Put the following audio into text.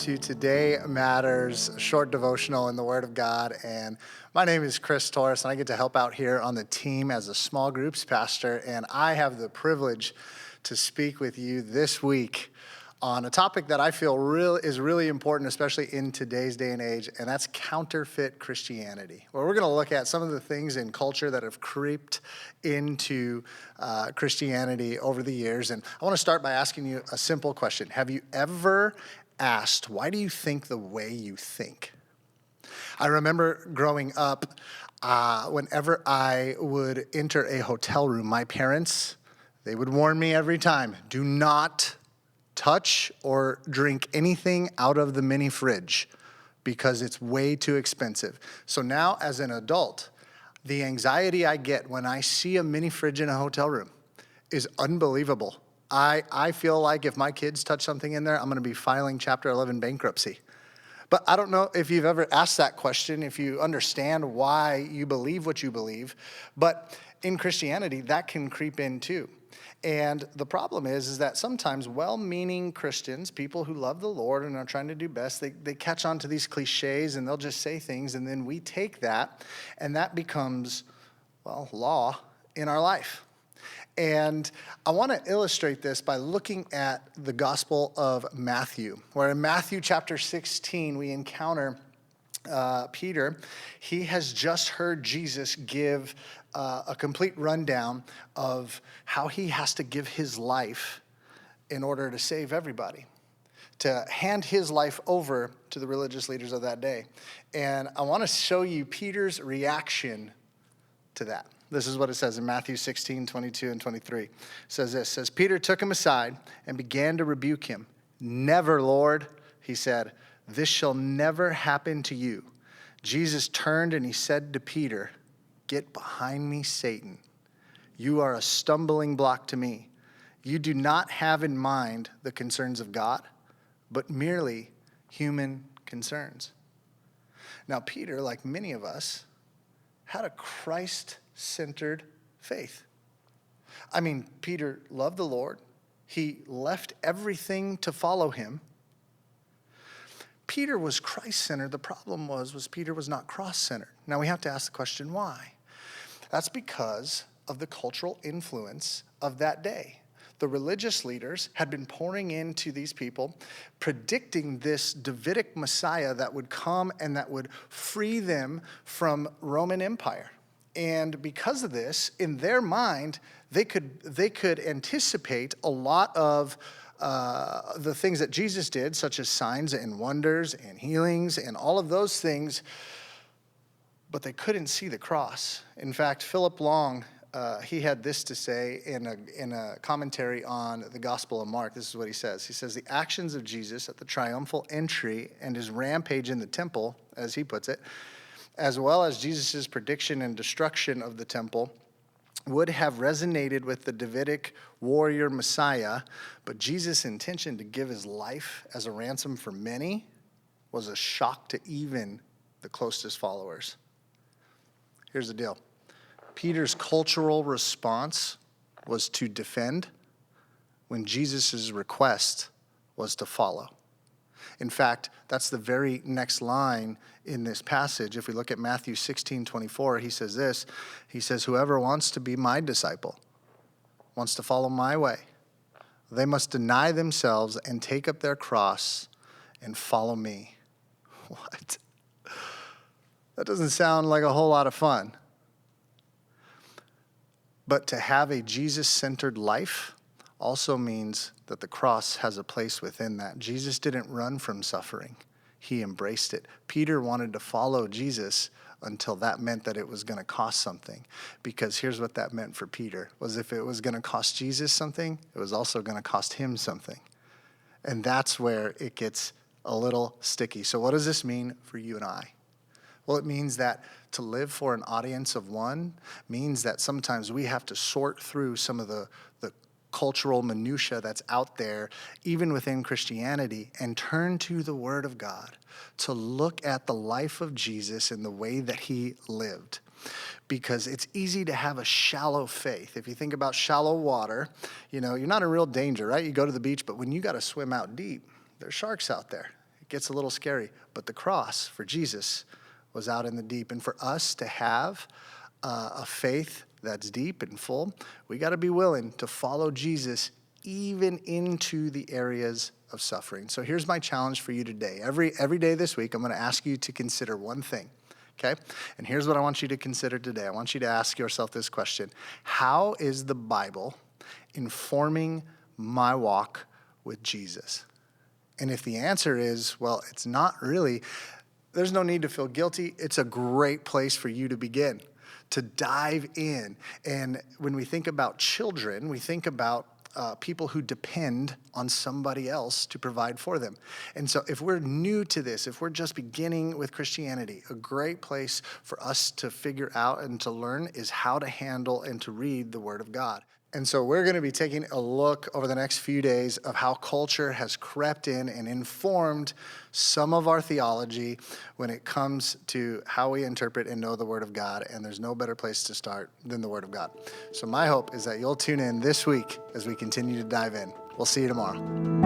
to Today Matters, a short devotional in the Word of God. And my name is Torres, and I get to help out here on the team as a small groups pastor. And I have the privilege to speak with you this week on a topic that I feel is really important, especially in today's day and age, and that's counterfeit Christianity. Where we're going to look at some of the things in culture that have creeped into Christianity over the years. And I want to start by asking you a simple question. Have you ever asked, why do you think the way you think? I remember growing up, whenever I would enter a hotel room, my parents, they would warn me every time, do not touch or drink anything out of the mini fridge because it's way too expensive. So now as an adult, the anxiety I get when I see a mini fridge in a hotel room is unbelievable. I feel like if my kids touch something in there, I'm going to be filing Chapter 11 bankruptcy. But I don't know if you've ever asked that question, if you understand why you believe what you believe. But in Christianity, that can creep in too. And the problem is that sometimes well-meaning Christians, people who love the Lord and are trying to do best, they catch on to these cliches and they'll just say things, and then we take that and that becomes, law in our life. And I want to illustrate this by looking at the Gospel of Matthew, where in Matthew chapter 16 we encounter Peter. He has just heard Jesus give a complete rundown of how he has to give his life in order to save everybody, to hand his life over to the religious leaders of that day. And I want to show you Peter's reaction to that. This is what it says in Matthew 16, 22 and 23. It says this, Peter took him aside and began to rebuke him. "Never, Lord," he said, "this shall never happen to you." Jesus turned and he said to Peter, "Get behind me, Satan. You are a stumbling block to me. You do not have in mind the concerns of God, but merely human concerns." Now, Peter, like many of us, had a Christ-centered faith. I mean, Peter loved the Lord. He left everything to follow him. Peter was Christ-centered. The problem was Peter was not cross-centered. Now we have to ask the question, why? That's because of the cultural influence of that day. The religious leaders had been pouring into these people, predicting this Davidic Messiah that would come and that would free them from Roman Empire. And because of this, in their mind, they could anticipate a lot of the things that Jesus did, such as signs and wonders and healings and all of those things, but they couldn't see the cross. In fact, Philip Long, he had this to say in a commentary on the Gospel of Mark. This is what he says. He says, "The actions of Jesus at the triumphal entry and his rampage in the temple," as he puts it, as well as Jesus' prediction and destruction of the temple, would have resonated with the Davidic warrior Messiah, but Jesus' intention to give his life as a ransom for many was a shock to even the closest followers. Here's the deal. Peter's cultural response was to defend when Jesus' request was to follow. In fact, that's the very next line in this passage. If we look at Matthew 16, 24, he says this. He says, "Whoever wants to be my disciple, wants to follow my way, they must deny themselves and take up their cross and follow me." What? That doesn't sound like a whole lot of fun. But to have a Jesus-centered life also means that the cross has a place within that. Jesus didn't run from suffering. He embraced it. Peter wanted to follow Jesus until that meant that it was going to cost something. Because here's what that meant for Peter, was if it was going to cost Jesus something, it was also going to cost him something. And that's where it gets a little sticky. So what does this mean for you and I? Well, it means that to live for an audience of one means that sometimes we have to sort through some of the cultural minutia that's out there, even within Christianity, and turn to the Word of God to look at the life of Jesus and the way that he lived. Because it's easy to have a shallow faith. If you think about shallow water, you're not in real danger, right? You go to the beach, but when you got to swim out deep, there's sharks out there. gets a little scary. But the cross for Jesus was out in the deep. And for us to have a faith that's deep and full, we got to be willing to follow Jesus even into the areas of suffering. So here's my challenge for you today. Every day this week, I'm going to ask you to consider one thing, okay? And here's what I want you to consider today. I want you to ask yourself this question: how is the Bible informing my walk with Jesus? And if the answer is, well, it's not really, there's no need to feel guilty. It's a great place for you to begin, to dive in. And when we think about children, we think about people who depend on somebody else to provide for them. And so if we're new to this, if we're just beginning with Christianity, a great place for us to figure out and to learn is how to handle and to read the Word of God. And so we're going to be taking a look over the next few days of how culture has crept in and informed some of our theology when it comes to how we interpret and know the Word of God. And there's no better place to start than the Word of God. So my hope is that you'll tune in this week as we continue to dive in. We'll see you tomorrow.